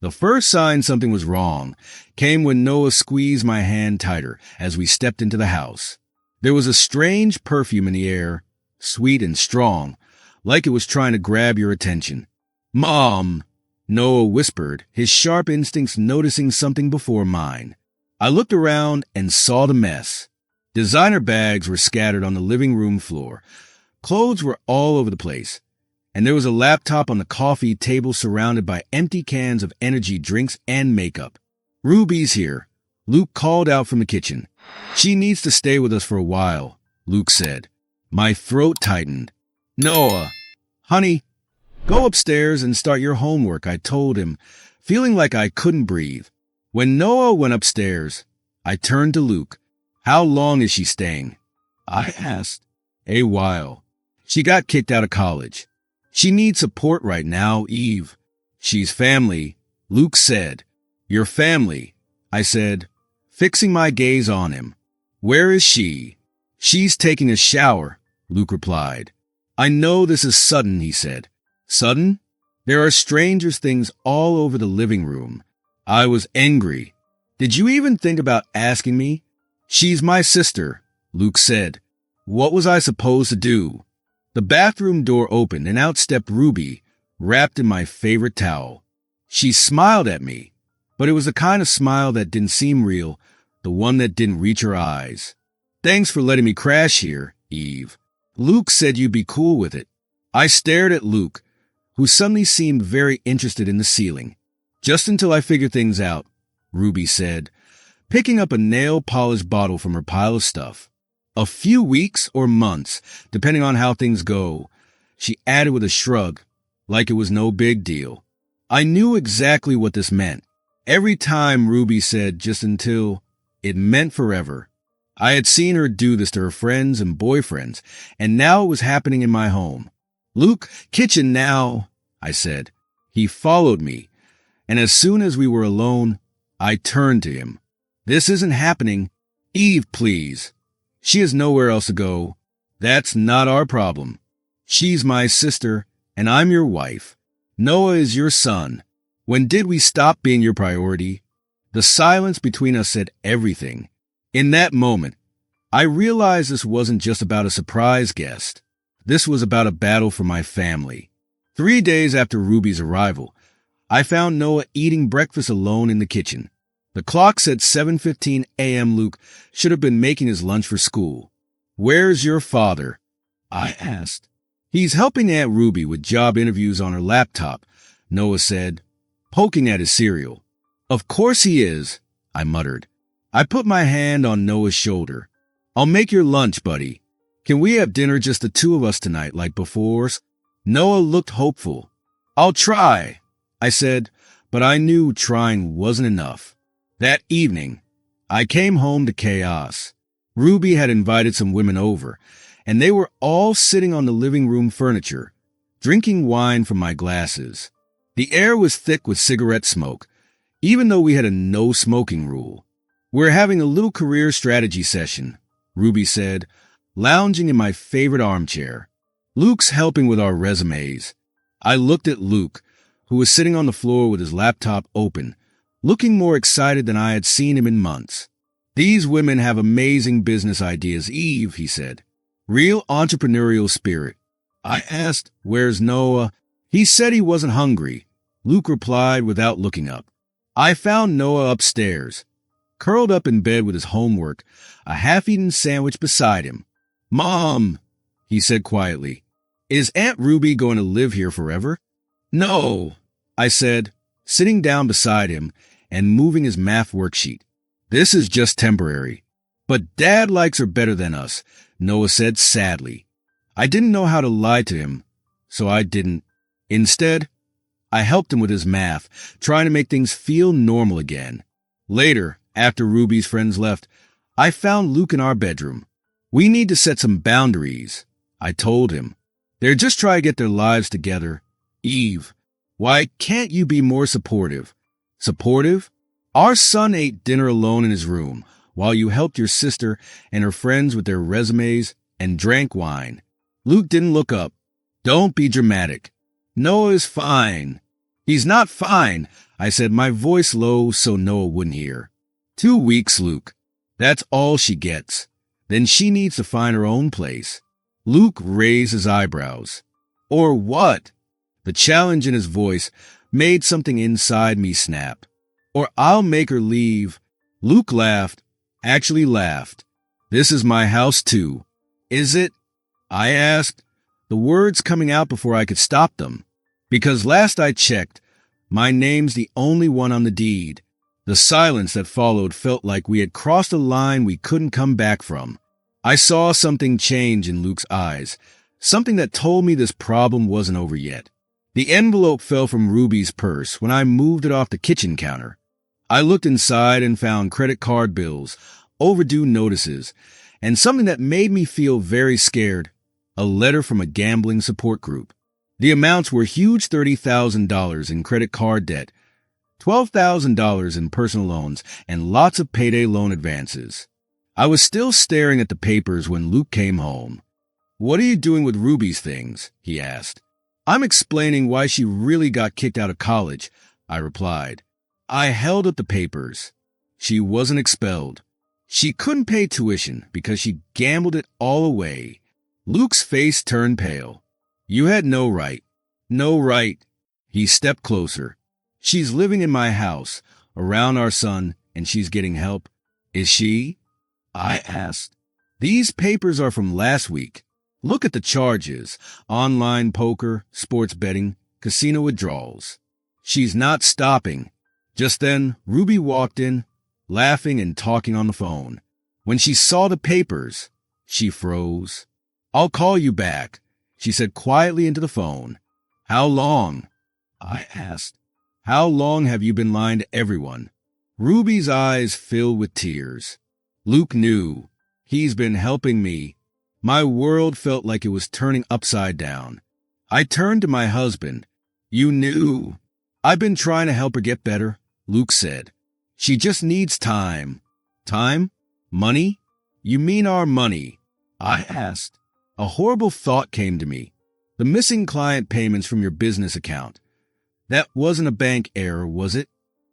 The first sign something was wrong came when Noah squeezed my hand tighter as we stepped into the house. There was a strange perfume in the air, sweet and strong, like it was trying to grab your attention. "Mom," Noah whispered, his sharp instincts noticing something before mine. I looked around and saw the mess. Designer bags were scattered on the living room floor. Clothes were all over the place, and there was a laptop on the coffee table surrounded by empty cans of energy drinks and makeup. "Ruby's here," Luke called out from the kitchen. "She needs to stay with us for a while," Luke said. My throat tightened. "Noah, honey, go upstairs and start your homework," I told him, feeling like I couldn't breathe. When Noah went upstairs, I turned to Luke. "How long is she staying?" I asked. "A while. She got kicked out of college. She needs support right now, Eve." "She's family," Luke said. "Your family," I said, fixing my gaze on him. "Where is she?" "She's taking a shower," Luke replied. "I know this is sudden," he said. "Sudden? There are strangers' things all over the living room." I was angry. "Did you even think about asking me?" "She's my sister," Luke said. What was I supposed to do? The bathroom door opened and out stepped Ruby, wrapped in my favorite towel. She smiled at me, but it was the kind of smile that didn't seem real, the one that didn't reach her eyes. "Thanks for letting me crash here, Eve. Luke said you'd be cool with it." I stared at Luke, who suddenly seemed very interested in the ceiling. "Just until I figure things out," Ruby said, picking up a nail polish bottle from her pile of stuff. "A few weeks or months, depending on how things go," she added with a shrug, like it was no big deal. I knew exactly what this meant. Every time Ruby said "just until," it meant forever. I had seen her do this to her friends and boyfriends, and now it was happening in my home. "Luke, kitchen now," I said. He followed me, and as soon as we were alone, I turned to him. "This isn't happening. Eve, please. She has nowhere else to go. That's not our problem. She's my sister, and I'm your wife. Noah is your son. When did we stop being your priority?" The silence between us said everything. In that moment, I realized this wasn't just about a surprise guest. This was about a battle for my family. 3 days after Ruby's arrival, I found Noah eating breakfast alone in the kitchen. The clock said 7:15 a.m. Luke should have been making his lunch for school. "Where's your father?" I asked. "He's helping Aunt Ruby with job interviews on her laptop," Noah said, poking at his cereal. "Of course he is," I muttered. I put my hand on Noah's shoulder. "I'll make your lunch, buddy. Can we have dinner just the two of us tonight like before?" Noah looked hopeful. "I'll try," I said, but I knew trying wasn't enough. That evening, I came home to chaos. Ruby had invited some women over, and they were all sitting on the living room furniture, drinking wine from my glasses. The air was thick with cigarette smoke, even though we had a no-smoking rule. "We're having a little career strategy session," Ruby said, lounging in my favorite armchair. "Luke's helping with our resumes." I looked at Luke, who was sitting on the floor with his laptop open, looking more excited than I had seen him in months. "These women have amazing business ideas, Eve," he said. "Real entrepreneurial spirit." I asked, "Where's Noah?" He said he wasn't hungry, Luke replied without looking up. I found Noah upstairs, curled up in bed with his homework, a half-eaten sandwich beside him. "Mom," he said quietly, "is Aunt Ruby going to live here forever?" "No," I said, sitting down beside him and moving his math worksheet. "This is just temporary." "But Dad likes her better than us," Noah said sadly. I didn't know how to lie to him, so I didn't. Instead, I helped him with his math, trying to make things feel normal again. Later, after Ruby's friends left, I found Luke in our bedroom. "We need to set some boundaries," I told him. "They're just trying to get their lives together. Eve, why can't you be more supportive?" "Supportive? Our son ate dinner alone in his room while you helped your sister and her friends with their resumes and drank wine." Luke didn't look up. "Don't be dramatic. Noah is fine." "He's not fine. I said, my voice low so Noah wouldn't hear. 2 weeks, Luke. That's all she gets. Then she needs to find her own place. Luke raised his eyebrows. Or what? The challenge in his voice made something inside me snap. Or I'll make her leave. Luke laughed, actually laughed. This is my house too. Is it? I asked, the words coming out before I could stop them. Because last I checked, my name's the only one on the deed. The silence that followed felt like we had crossed a line we couldn't come back from. I saw something change in Luke's eyes, something that told me this problem wasn't over yet. The envelope fell from Ruby's purse when I moved it off the kitchen counter. I looked inside and found credit card bills, overdue notices, and something that made me feel very scared, a letter from a gambling support group. The amounts were huge $30,000 in credit card debt, $12,000 in personal loans, and lots of payday loan advances. I was still staring at the papers when Luke came home. What are you doing with Ruby's things? He asked. I'm explaining why she really got kicked out of college, I replied. I held up the papers. She wasn't expelled. She couldn't pay tuition because she gambled it all away. Luke's face turned pale. You had no right. No right. He stepped closer. She's living in my house, around our son, and she's getting help. Is she? I asked. These papers are from last week. Look at the charges. Online poker, sports betting, casino withdrawals. She's not stopping. Just then, Ruby walked in, laughing and talking on the phone. When she saw the papers, she froze. I'll call you back, she said quietly into the phone. How long? I asked. How long have you been lying to everyone? Ruby's eyes filled with tears. Luke knew. He's been helping me. My world felt like it was turning upside down. I turned to my husband. You knew. I've been trying to help her get better, Luke said. She just needs time. Time? Money? You mean our money? I asked. A horrible thought came to me. The missing client payments from your business account. That wasn't a bank error, was it?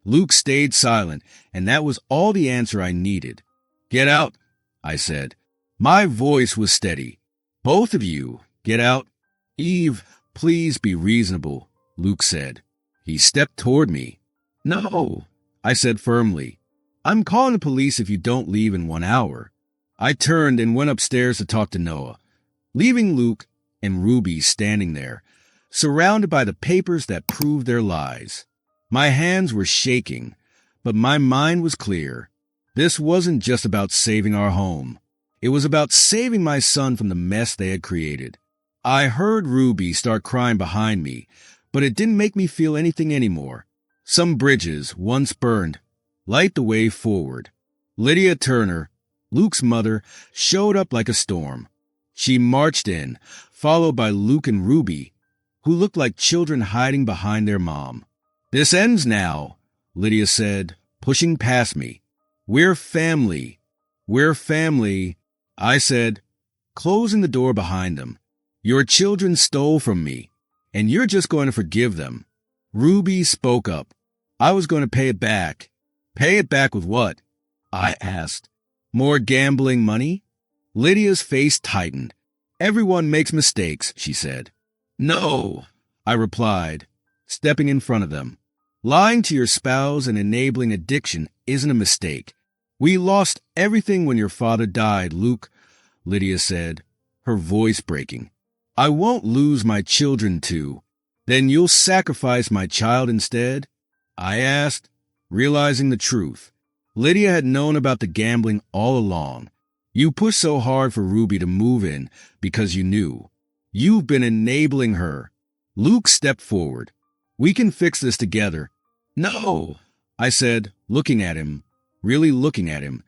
Luke stayed silent, and that was all the answer I needed. Get out, I said. My voice was steady. Both of you, get out. Eve, please be reasonable, Luke said. He stepped toward me. No, I said firmly. I'm calling the police if you don't leave in 1 hour. I turned and went upstairs to talk to Noah, leaving Luke and Ruby standing there, surrounded by the papers that proved their lies. My hands were shaking, but my mind was clear. This wasn't just about saving our home. It was about saving my son from the mess they had created. I heard Ruby start crying behind me, but it didn't make me feel anything anymore. Some bridges, once burned, light the way forward. Lydia Turner, Luke's mother, showed up like a storm. She marched in, followed by Luke and Ruby, who looked like children hiding behind their mom. This ends now, Lydia said, pushing past me. We're family. We're family, I said, closing the door behind them. Your children stole from me, and you're just going to forgive them. Ruby spoke up. I was going to pay it back. Pay it back with what? I asked. More gambling money? Lydia's face tightened. Everyone makes mistakes, she said. No, I replied, stepping in front of them. Lying to your spouse and enabling addiction isn't a mistake. We lost everything when your father died, Luke, Lydia said, her voice breaking. I won't lose my children too. Then you'll sacrifice my child instead? I asked, realizing the truth. Lydia had known about the gambling all along. You pushed so hard for Ruby to move in because you knew. You've been enabling her. Luke stepped forward. We can fix this together. No, I said, looking at him, really looking at him,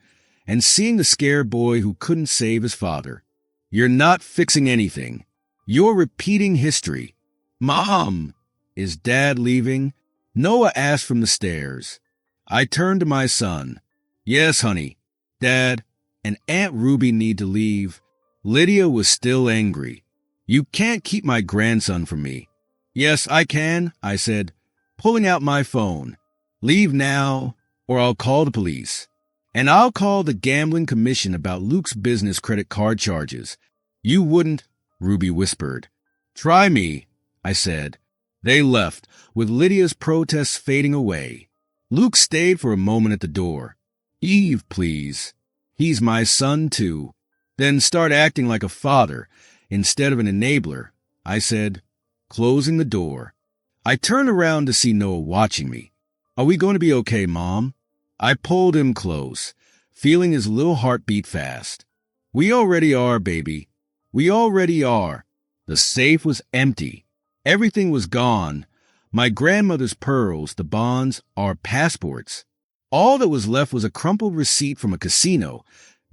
and seeing the scared boy who couldn't save his father. You're not fixing anything. You're repeating history. Mom, is Dad leaving? Noah asked from the stairs. I turned to my son. Yes, honey. Dad and Aunt Ruby need to leave. Lydia was still angry. You can't keep my grandson from me. Yes, I can, I said, pulling out my phone. Leave now, or I'll call the police. And I'll call the gambling commission about Luke's business credit card charges. You wouldn't, Ruby whispered. Try me, I said. They left, with Lydia's protests fading away. Luke stayed for a moment at the door. Eve, please. He's my son, too. Then start acting like a father instead of an enabler, I said, closing the door. I turned around to see Noah watching me. Are we going to be okay, Mom? I pulled him close, feeling his little heart beat fast. We already are, baby. We already are. The safe was empty. Everything was gone. My grandmother's pearls, the bonds, our passports. All that was left was a crumpled receipt from a casino,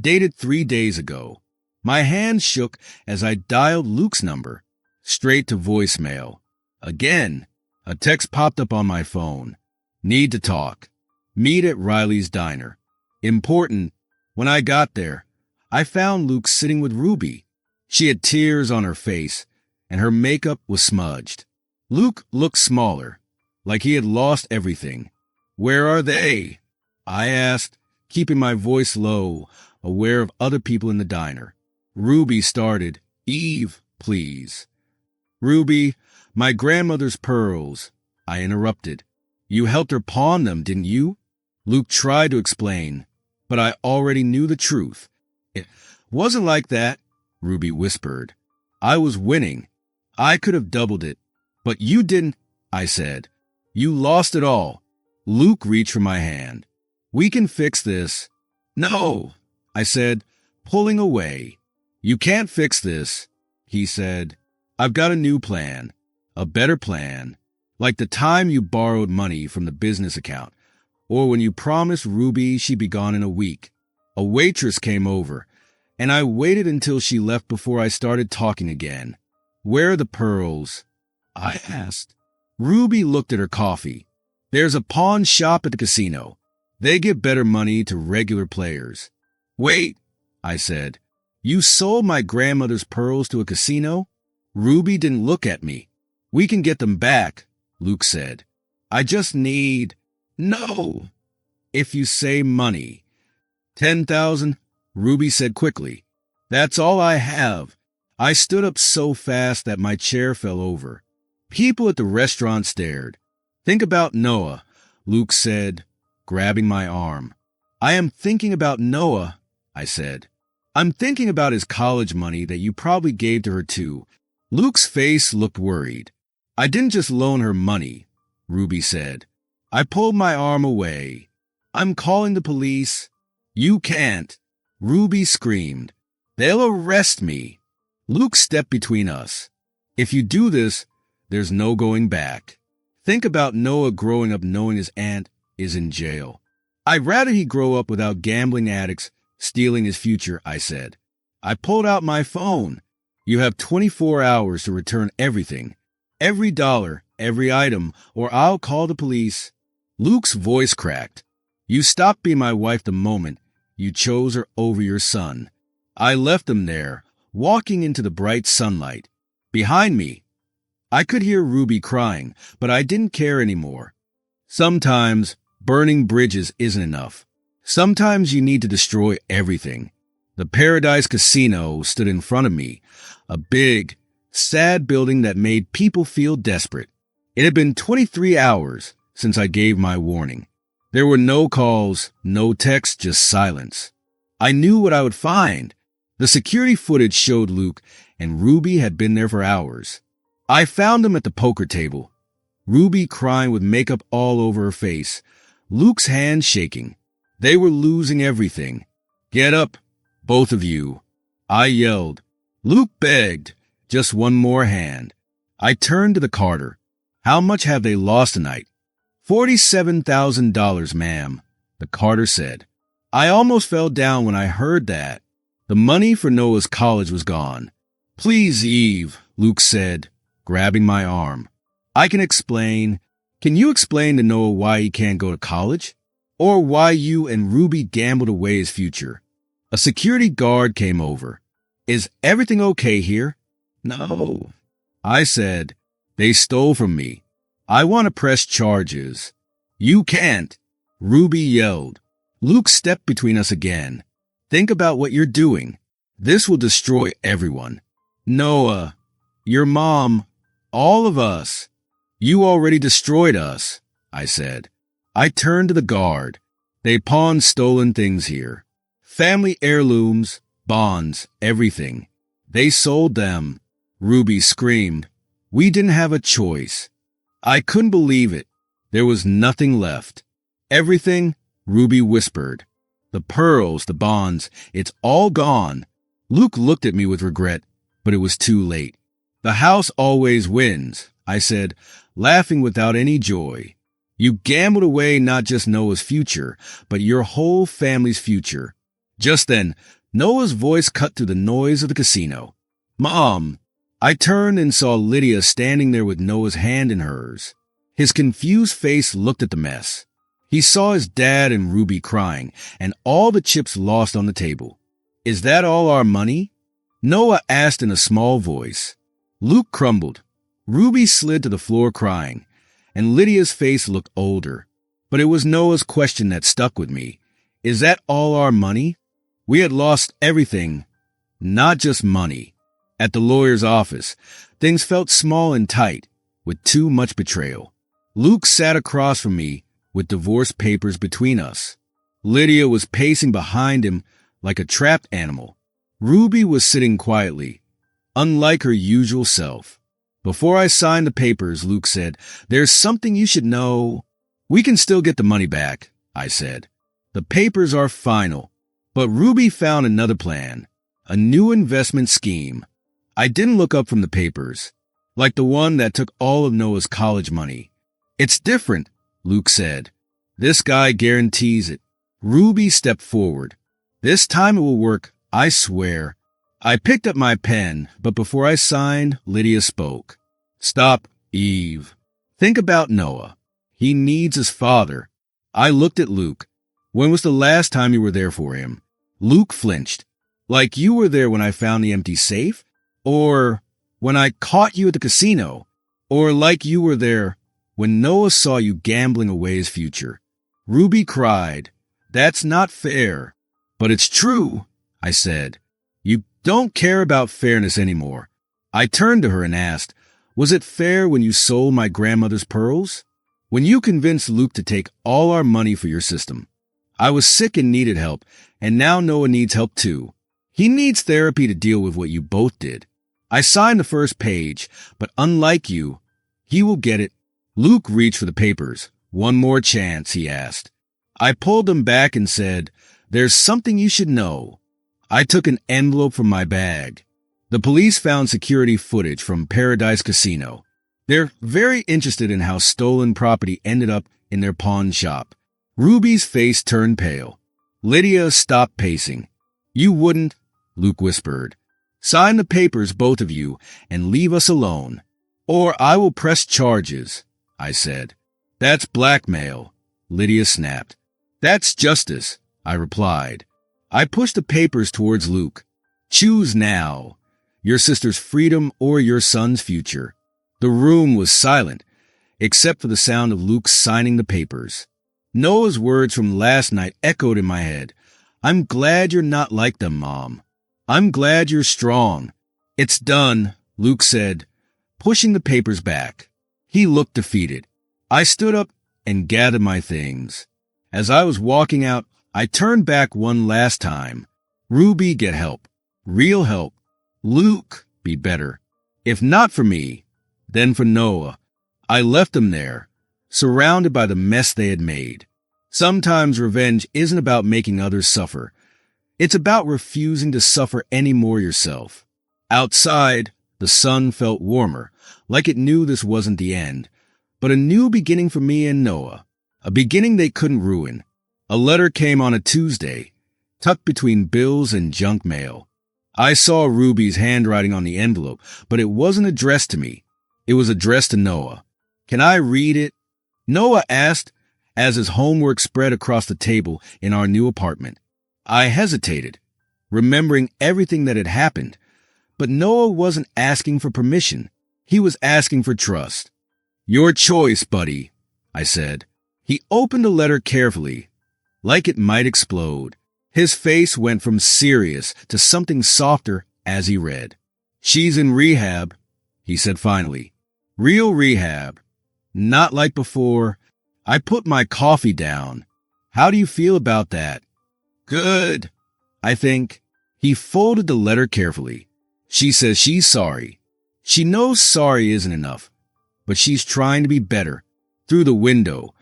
dated 3 days ago. My hand shook as I dialed Luke's number, straight to voicemail. Again, a text popped up on my phone. Need to talk. Meet at Riley's diner. Important. When I got there, I found Luke sitting with Ruby. She had tears on her face, and her makeup was smudged. Luke looked smaller, like he had lost everything. Where are they? I asked, keeping my voice low, aware of other people in the diner. Ruby started, Eve, please. Ruby, my grandmother's pearls. I interrupted. You helped her pawn them, didn't you? Luke tried to explain, but I already knew the truth. It wasn't like that, Ruby whispered. I was winning. I could have doubled it, but you didn't, I said. You lost it all. Luke reached for my hand. We can fix this. No, I said, pulling away. You can't fix this, he said. I've got a new plan, a better plan, like the time you borrowed money from the business account, or when you promised Ruby she'd be gone in a week. A waitress came over, and I waited until she left before I started talking again. Where are the pearls? I asked. Ruby looked at her coffee. There's a pawn shop at the casino. They give better money to regular players. Wait, I said. You sold my grandmother's pearls to a casino? Ruby didn't look at me. We can get them back, Luke said. I just need... No. If you say money. 10,000, Ruby said quickly. That's all I have. I stood up so fast that my chair fell over. People at the restaurant stared. Think about Noah, Luke said, grabbing my arm. I am thinking about Noah, I said. I'm thinking about his college money that you probably gave to her too. Luke's face looked worried. I didn't just loan her money, Ruby said. I pulled my arm away. I'm calling the police. You can't, Ruby screamed. They'll arrest me. Luke stepped between us. If you do this, there's no going back. Think about Noah growing up knowing his aunt is in jail. I'd rather he grow up without gambling addicts stealing his future, I said. I pulled out my phone. You have 24 hours to return everything. Every dollar, every item, or I'll call the police. Luke's voice cracked. You stopped being my wife the moment you chose her over your son. I left them there, walking into the bright sunlight. Behind me, I could hear Ruby crying, but I didn't care anymore. Sometimes burning bridges isn't enough. Sometimes you need to destroy everything. The Paradise Casino stood in front of me, a big, sad building that made people feel desperate. It had been 23 hours since I gave my warning. There were no calls, no texts, just silence. I knew what I would find. The security footage showed Luke, and Ruby had been there for hours. I found them at the poker table. Ruby crying with makeup all over her face. Luke's hands shaking. They were losing everything. Get up, both of you. I yelled. Luke begged. Just one more hand. I turned to the carter. How much have they lost tonight? $47,000, ma'am, the carter said. I almost fell down when I heard that. The money for Noah's college was gone. Please, Eve, Luke said, grabbing my arm. I can explain. Can you explain to Noah why he can't go to college? Or why you and Ruby gambled away his future? A security guard came over. Is everything okay here? No. I said, they stole from me. I want to press charges. You can't, Ruby yelled. Luke stepped between us again. Think about what you're doing. This will destroy everyone. Noah, your mom, all of us. You already destroyed us, I said. I turned to the guard. They pawned stolen things here. Family heirlooms, bonds, everything. They sold them. Ruby screamed. We didn't have a choice. I couldn't believe it. There was nothing left. Everything, Ruby whispered. The pearls, the bonds, it's all gone. Luke looked at me with regret, but it was too late. The house always wins, I said, laughing without any joy. You gambled away not just Noah's future, but your whole family's future. Just then, Noah's voice cut through the noise of the casino. Mom! I turned and saw Lydia standing there with Noah's hand in hers. His confused face looked at the mess. He saw his dad and Ruby crying, and all the chips lost on the table. Is that all our money? Noah asked in a small voice. Luke crumbled. Ruby slid to the floor crying, and Lydia's face looked older. But it was Noah's question that stuck with me. Is that all our money? We had lost everything, not just money. At the lawyer's office, things felt small and tight, with too much betrayal. Luke sat across from me with divorce papers between us. Lydia was pacing behind him like a trapped animal. Ruby was sitting quietly, unlike her usual self. Before I signed the papers, Luke said, There's something you should know. We can still get the money back, I said. The papers are final. But Ruby found another plan, a new investment scheme. I didn't look up from the papers, like the one that took all of Noah's college money. It's different, Luke said. This guy guarantees it. Ruby stepped forward. This time it will work, I swear. I picked up my pen, but before I signed, Lydia spoke. Stop, Eve. Think about Noah. He needs his father. I looked at Luke. When was the last time you were there for him? Luke flinched. Like you were there when I found the empty safe? Or when I caught you at the casino? Or like you were there when Noah saw you gambling away his future? Ruby cried. That's not fair. But it's true, I said. You don't care about fairness anymore. I turned to her and asked, Was it fair when you sold my grandmother's pearls? When you convinced Luke to take all our money for your system? I was sick and needed help, and now Noah needs help too. He needs therapy to deal with what you both did. I signed the first page, but unlike you, he will get it. Luke reached for the papers. One more chance, he asked. I pulled them back and said, There's something you should know. I took an envelope from my bag. The police found security footage from Paradise Casino. They're very interested in how stolen property ended up in their pawn shop. Ruby's face turned pale. Lydia stopped pacing. You wouldn't, Luke whispered. Sign the papers, both of you, and leave us alone. Or I will press charges, I said. That's blackmail, Lydia snapped. That's justice, I replied. I pushed the papers towards Luke. Choose now, your sister's freedom or your son's future. The room was silent, except for the sound of Luke signing the papers. Noah's words from last night echoed in my head. I'm glad you're not like them, Mom. I'm glad you're strong. It's done, Luke said, pushing the papers back. He looked defeated. I stood up and gathered my things. As I was walking out, I turned back one last time. Ruby, get help. Real help. Luke, be better. If not for me, then for Noah. I left them there, surrounded by the mess they had made. Sometimes revenge isn't about making others suffer. It's about refusing to suffer any more yourself. Outside, the sun felt warmer, like it knew this wasn't the end, but a new beginning for me and Noah, a beginning they couldn't ruin. A letter came on a Tuesday, tucked between bills and junk mail. I saw Ruby's handwriting on the envelope, but it wasn't addressed to me. It was addressed to Noah. Can I read it? Noah asked, as his homework spread across the table in our new apartment. I hesitated, remembering everything that had happened. But Noah wasn't asking for permission. He was asking for trust. Your choice, buddy, I said. He opened the letter carefully, like it might explode. His face went from serious to something softer as he read. "She's in rehab," he said finally. "Real rehab. Not like before." I put my coffee down. "How do you feel about that?" "Good, I think." He folded the letter carefully. "She says she's sorry. She knows sorry isn't enough, but she's trying to be better." Through the window,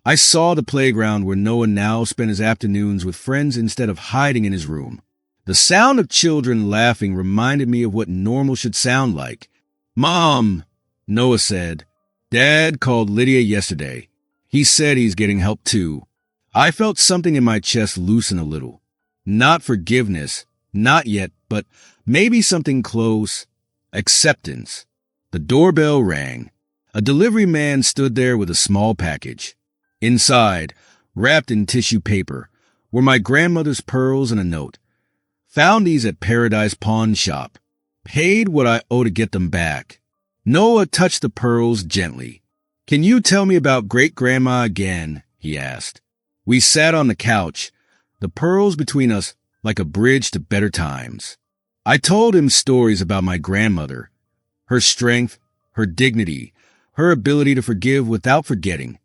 I saw the playground where Noah now spent his afternoons with friends instead of hiding in his room. The sound of children laughing reminded me of what normal should sound like. "Mom," Noah said. "Dad called Lydia yesterday. He said he's getting help too." I felt something in my chest loosen a little. Not forgiveness, not yet, but maybe something close. Acceptance. The doorbell rang. A delivery man stood there with a small package. Inside, wrapped in tissue paper, were my grandmother's pearls and a note. "Found these at Paradise Pawn Shop. Paid what I owe to get them back." Noah touched the pearls gently. "Can you tell me about great-grandma again?" he asked. We sat on the couch, the pearls between us like a bridge to better times. I told him stories about my grandmother, her strength, her dignity, her ability to forgive without forgetting.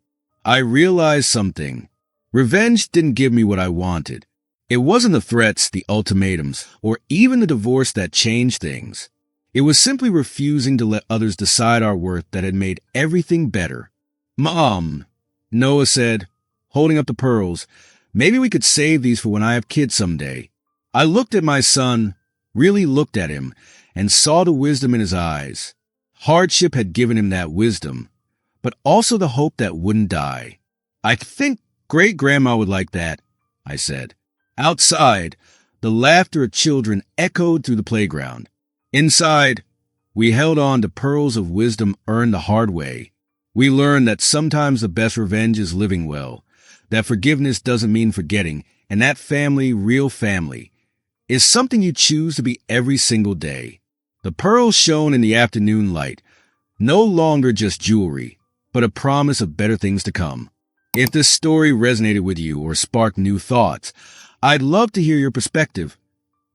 I realized something. Revenge didn't give me what I wanted. It wasn't the threats, the ultimatums, or even the divorce that changed things. It was simply refusing to let others decide our worth that had made everything better. "Mom," Noah said, holding up the pearls, "maybe we could save these for when I have kids someday." I looked at my son, really looked at him, and saw the wisdom in his eyes. Hardship had given him that wisdom, but also the hope that wouldn't die. "I think great-grandma would like that," I said. Outside, the laughter of children echoed through the playground. Inside, we held on to pearls of wisdom earned the hard way. We learned that sometimes the best revenge is living well, that forgiveness doesn't mean forgetting, and that family, real family, is something you choose to be every single day. The pearls shone in the afternoon light, no longer just jewelry, but a promise of better things to come. If this story resonated with you or sparked new thoughts, I'd love to hear your perspective.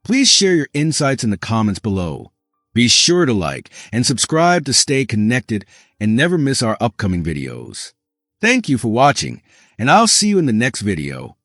Please share your insights in the comments below. Be sure to like and subscribe to stay connected and never miss our upcoming videos. Thank you for watching, and I'll see you in the next video.